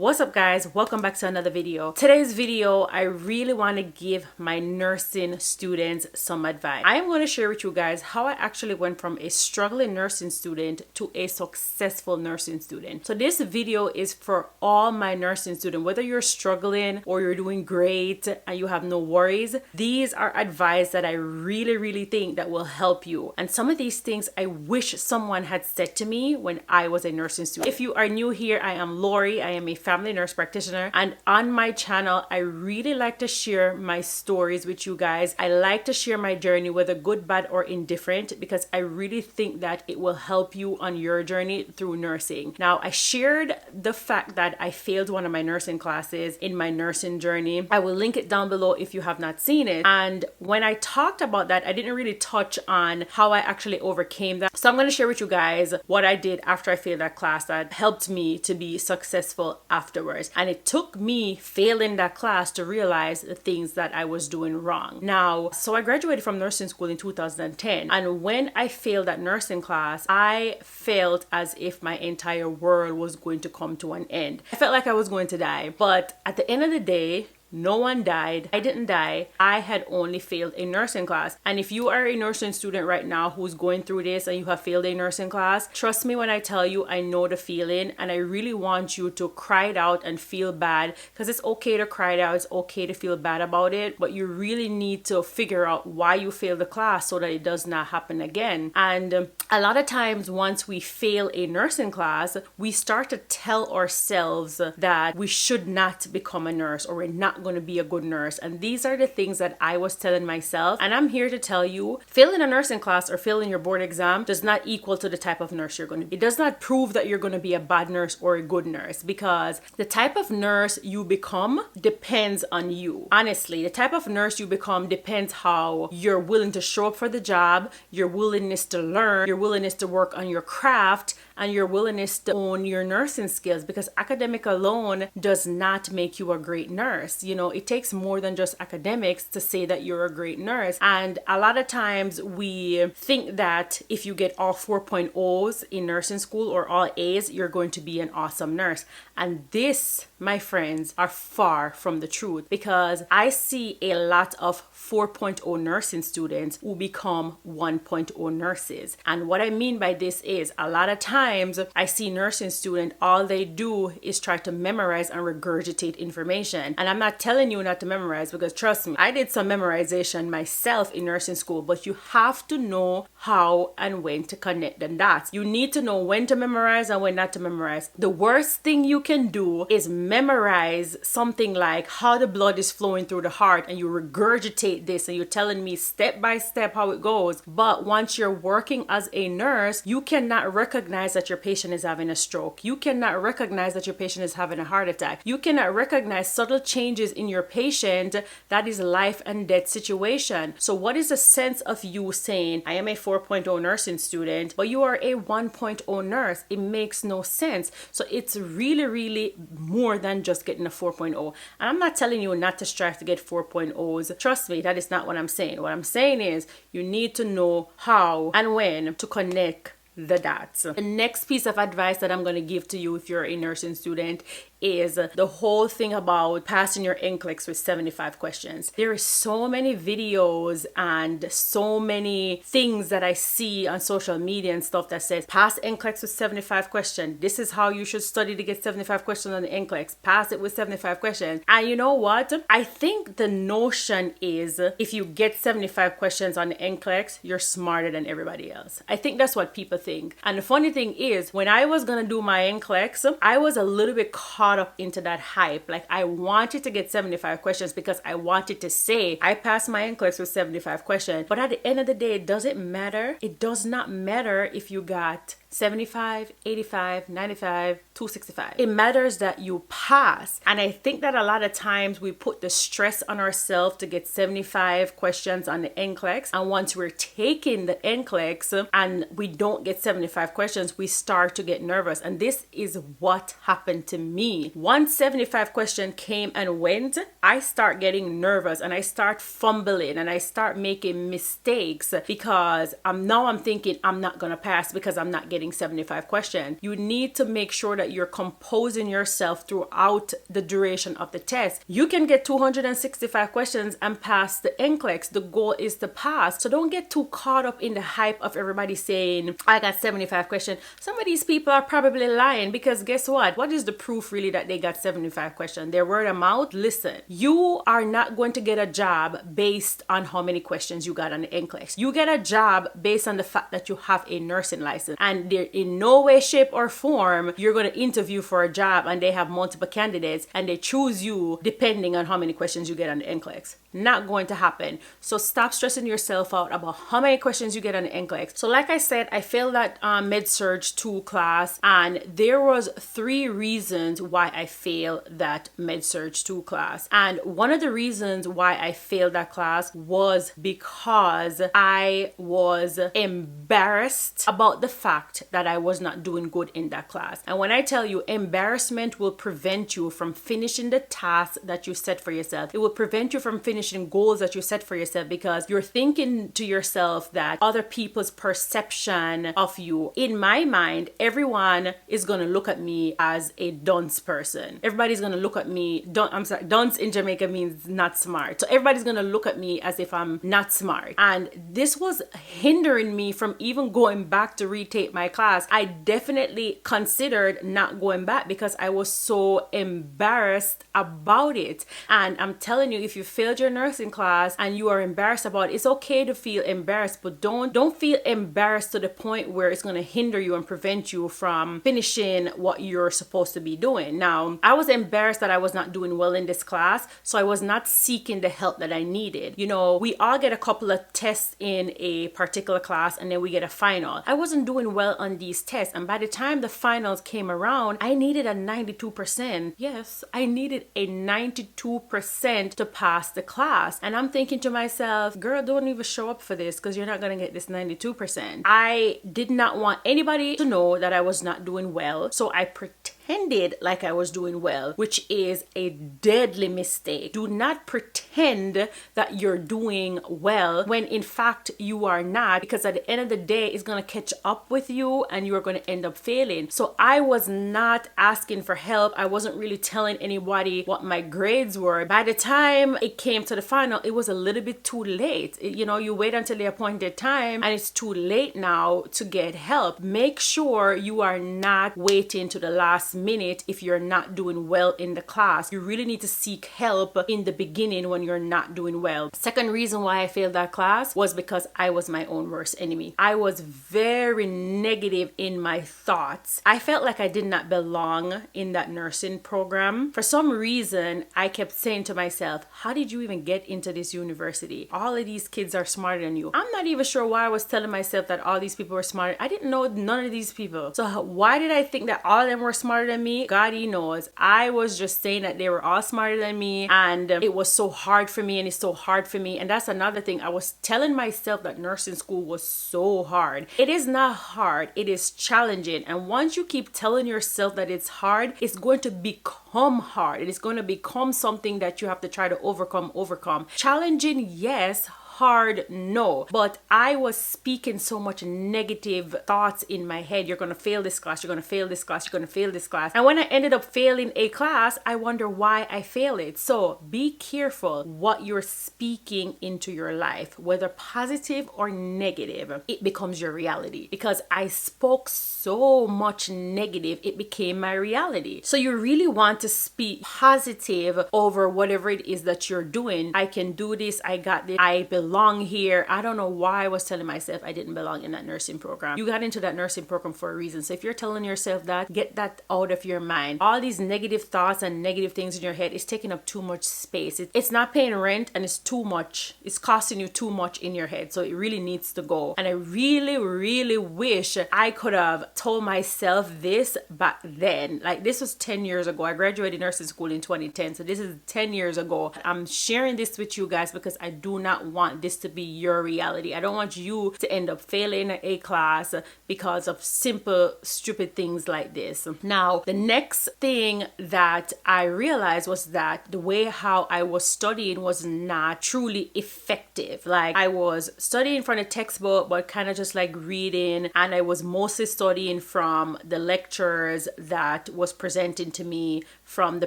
What's up guys, welcome back to another video. Today's video, I really want to give my nursing students some advice. I am going to share with you guys how I actually went from a struggling nursing student to a successful nursing student. So this video is for all my nursing students, whether you're struggling or you're doing great and you have no worries. These are advice that I really think that will help you. And some of these things I wish someone had said to me when I was a nursing student. If you are new here, I am Laurie. I am a family nurse practitioner, and on my channel I really like to share my stories with you guys. I like to share my journey, whether good, bad, or indifferent, because I really think that it will help you on your journey through nursing. Now, I shared the fact that I failed one of my nursing classes in my nursing journey. I will link it down below if you have not seen it. And when I talked about that, I didn't really touch on how I actually overcame that. So I'm going to share with you guys what I did after I failed that class that helped me to be successful afterwards. And it took me failing that class to realize the things that I was doing wrong. Now, so I graduated from nursing school in 2010, and when I failed that nursing class, I felt as if my entire world was going to come to an end. I felt like I was going to die, but at the end of the day, no one died. I didn't die. I had only failed a nursing class. And if you are a nursing student right now who's going through this and you have failed a nursing class, trust me when I tell you, I know the feeling, and I really want you to cry it out and feel bad, because it's okay to cry it out. It's okay to feel bad about it, but you really need to figure out why you failed the class so that it does not happen again. And a lot of times once we fail a nursing class, we start to tell ourselves that we should not become a nurse, or we're not going to be a good nurse. And these are the things that I was telling myself. And I'm here to tell you, failing a nursing class or failing your board exam does not equal to the type of nurse you're going to be. It does not prove that you're going to be a bad nurse or a good nurse, because the type of nurse you become depends on you. Honestly, the type of nurse you become depends how you're willing to show up for the job, your willingness to learn, your willingness to work on your craft, and your willingness to own your nursing skills, because academic alone does not make you a great nurse. You know, it takes more than just academics to say that you're a great nurse. And a lot of times we think that if you get all 4.0s in nursing school or all A's, you're going to be an awesome nurse. And this, my friends, are far from the truth, because I see a lot of 4.0 nursing students who become 1.0 nurses. And what I mean by this is, a lot of times I see nursing students, all they do is try to memorize and regurgitate information. And I'm not telling you not to memorize, because trust me, I did some memorization myself in nursing school, but you have to know how and when to connect the dots. You need to know when to memorize and when not to memorize. The worst thing you can do is memorize something like how the blood is flowing through the heart, and you regurgitate this and you're telling me step by step how it goes. But once you're working as a nurse, you cannot recognize that your patient is having a stroke. You cannot recognize that your patient is having a heart attack. You cannot recognize subtle changes in your patient that is life and death situation. So what is the sense of you saying, I am a 4.0 nursing student, but you are a 1.0 nurse? It makes no sense. So it's really more than just getting a 4.0. And I'm not telling you not to strive to get 4.0s. Trust me, that is not what I'm saying. What I'm saying is you need to know how and when to connect the dots. The next piece of advice that I'm going to give to you if you're a nursing student is the whole thing about passing your NCLEX with 75 questions. There are so many videos and so many things that I see on social media and stuff that says pass NCLEX with 75 questions. This is how you should study to get 75 questions on the NCLEX. Pass it with 75 questions. And you know what? I think the notion is if you get 75 questions on the NCLEX, you're smarter than everybody else. I think that's what people think. And the funny thing is, when I was going to do my NCLEX, I was a little bit caught up into that hype. Like, I wanted to get 75 questions because I wanted to say I passed my NCLEX with 75 questions. But at the end of the day, does it matter? It does not matter if you got 75, 85, 95, 265. It matters that you pass. And I think that a lot of times we put the stress on ourselves to get 75 questions on the NCLEX. And once we're taking the NCLEX and we don't get 75 questions, we start to get nervous. And this is what happened to me. Once 75 questions came and went, I start getting nervous and I start fumbling and I start making mistakes because I'm thinking I'm not going to pass because I'm not getting getting 75 questions. You need to make sure that you're composing yourself throughout the duration of the test. You can get 265 questions and pass the NCLEX. The goal is to pass. So don't get too caught up in the hype of everybody saying, I got 75 questions. Some of these people are probably lying, because guess what? What is the proof really that they got 75 questions? Their word of mouth? Listen, you are not going to get a job based on how many questions you got on the NCLEX. You get a job based on the fact that you have a nursing license, and there in no way, shape, or form you're going to interview for a job and they have multiple candidates and they choose you depending on how many questions you get on the NCLEX. Not going to happen. So stop stressing yourself out about how many questions you get on the NCLEX. So like I said, I failed that Med-Surg 2 class, and there was 3 reasons why I failed that Med-Surg 2 class. And one of the reasons why I failed that class was because I was embarrassed about the fact that I was not doing good in that class. And when I tell you, embarrassment will prevent you from finishing the task that you set for yourself. It will prevent you from finishing goals that you set for yourself, because you're thinking to yourself that other people's perception of you. In my mind, everyone is going to look at me as a dunce person. Everybody's going to look at me, dunce in Jamaica means not smart. So everybody's going to look at me as if I'm not smart. And this was hindering me from even going back to retake my class. I definitely considered not going back because I was so embarrassed about it. And I'm telling you, if you failed your nursing class and you are embarrassed about it, it's okay to feel embarrassed, but don't feel embarrassed to the point where it's going to hinder you and prevent you from finishing what you're supposed to be doing. Now, I was embarrassed that I was not doing well in this class, so I was not seeking the help that I needed. You know, we all get a couple of tests in a particular class and then we get a final. I wasn't doing well on these tests, and by the time the finals came around, I needed a 92%. Yes, I needed a 92% to pass the class. And I'm thinking to myself, girl, don't even show up for this because you're not going to get this 92%. I did not want anybody to know that I was not doing well, so I pretended like I was doing well, which is a deadly mistake. Do not pretend that you're doing well when in fact you are not, because at the end of the day, it's going to catch up with you and you are going to end up failing. So I was not asking for help. I wasn't really telling anybody what my grades were. By the time it came to the final, it was a little bit too late. You know, you wait until the appointed time and it's too late now to get help. Make sure you are not waiting to the last minute if you're not doing well in the class. You really need to seek help in the beginning when you're not doing well. Second reason why I failed that class was because I was my own worst enemy. I was very negative in my thoughts. I felt like I did not belong in that nursing program. For some reason, I kept saying to myself, how did you even get into this university? All of these kids are smarter than you. I'm not even sure why I was telling myself that all these people were smarter. I didn't know none of these people. So why did I think that all of them were smarter than me? God, he knows. I was just saying that they were all smarter than me, and it was so hard for me, and it's so hard for me. And that's another thing. I was telling myself that nursing school was so hard. It is not hard. It is challenging. And once you keep telling yourself that it's hard, it's going to become hard. It is going to become something that you have to try to overcome. Challenging, yes. Hard, no. But I was speaking so much negative thoughts in my head. You're going to fail this class. You're going to fail this class. You're going to fail this class. And when I ended up failing a class, I wonder why I failed it. So be careful what you're speaking into your life, whether positive or negative. It becomes your reality. Because I spoke so much negative, it became my reality. So you really want to speak positive over whatever it is that you're doing. I can do this. I got this. I belong here. I don't know why I was telling myself I didn't belong in that nursing program. You got into that nursing program for a reason. So if you're telling yourself that, get that out of your mind. All these negative thoughts and negative things in your head is taking up too much space. It's not paying rent, and it's too much. It's costing you too much in your head. So it really needs to go. And I really, really wish I could have told myself this back then. Like, this was 10 years ago. I graduated nursing school in 2010. So this is 10 years ago. I'm sharing this with you guys because I do not want want this to be your reality. I don't want you to end up failing a class because of simple, stupid things like this. Now, the next thing that I realized was that the way how I was studying was not truly effective. Like, I was studying from the textbook, but kind of just like reading, and I was mostly studying from the lectures that was presenting to me from the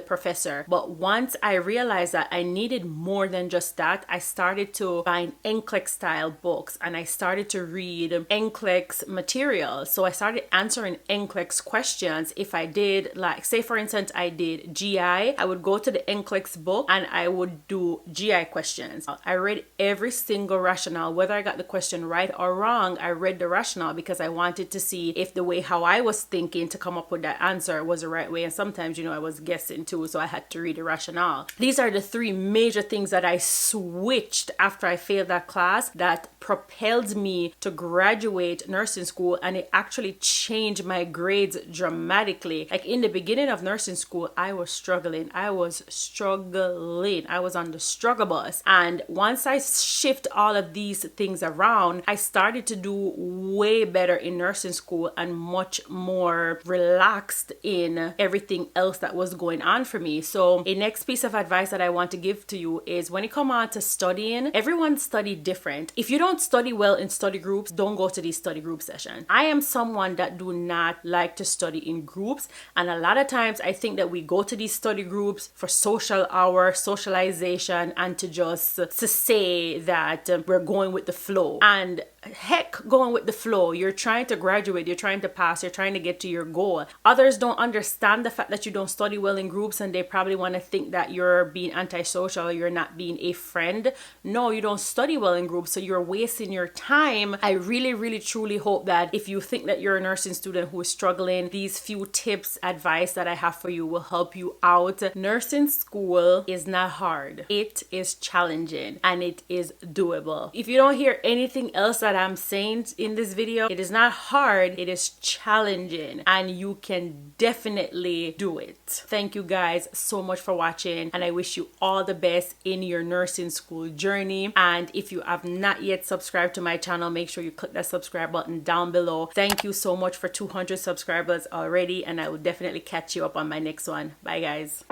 professor. But once I realized that I needed more than just that, I started to find NCLEX style books, and I started to read NCLEX material. So I started answering NCLEX questions. If I did, like, say for instance, I did GI, I would go to the NCLEX book and I would do GI questions. I read every single rationale, whether I got the question right or wrong. I read the rationale because I wanted to see if the way how I was thinking to come up with that answer was the right way. And sometimes, I was guessing too, so I had to read the rationale. These are the three major things that I switched after I failed that class that propelled me to graduate nursing school, and it actually changed my grades dramatically. Like, in the beginning of nursing school, I was struggling. I was on the struggle bus. And once I shift all of these things around, I started to do way better in nursing school and much more relaxed in everything else that was going on for me. So a next piece of advice that I want to give to you is, when it comes on to studying, everyone study different. If you don't study well in study groups, don't go to these study group sessions. I am someone that do not like to study in groups, and a lot of times I think that we go to these study groups for social hour, socialization, and to say that we're going with the flow. And heck, going with the flow. You're trying to graduate, you're trying to pass, you're trying to get to your goal. Others don't understand the fact that you don't study well in groups, and they probably want to think that you're being antisocial, you're not being a friend. No, you don't study well in groups, so you're wasting your time. I really truly hope that if you think that you're a nursing student who is struggling, these few tips, advice that I have for you will help you out. Nursing school is not hard. It is challenging, and it is doable. If you don't hear anything else that I'm saying in this video, it is not hard, it is challenging, and you can definitely do it. Thank you guys so much for watching, and I wish you all the best in your nursing school journey. And if you have not yet subscribed to my channel, make sure you click that subscribe button down below. Thank you so much for 200 subscribers already, and I will definitely catch you up on my next one. Bye guys.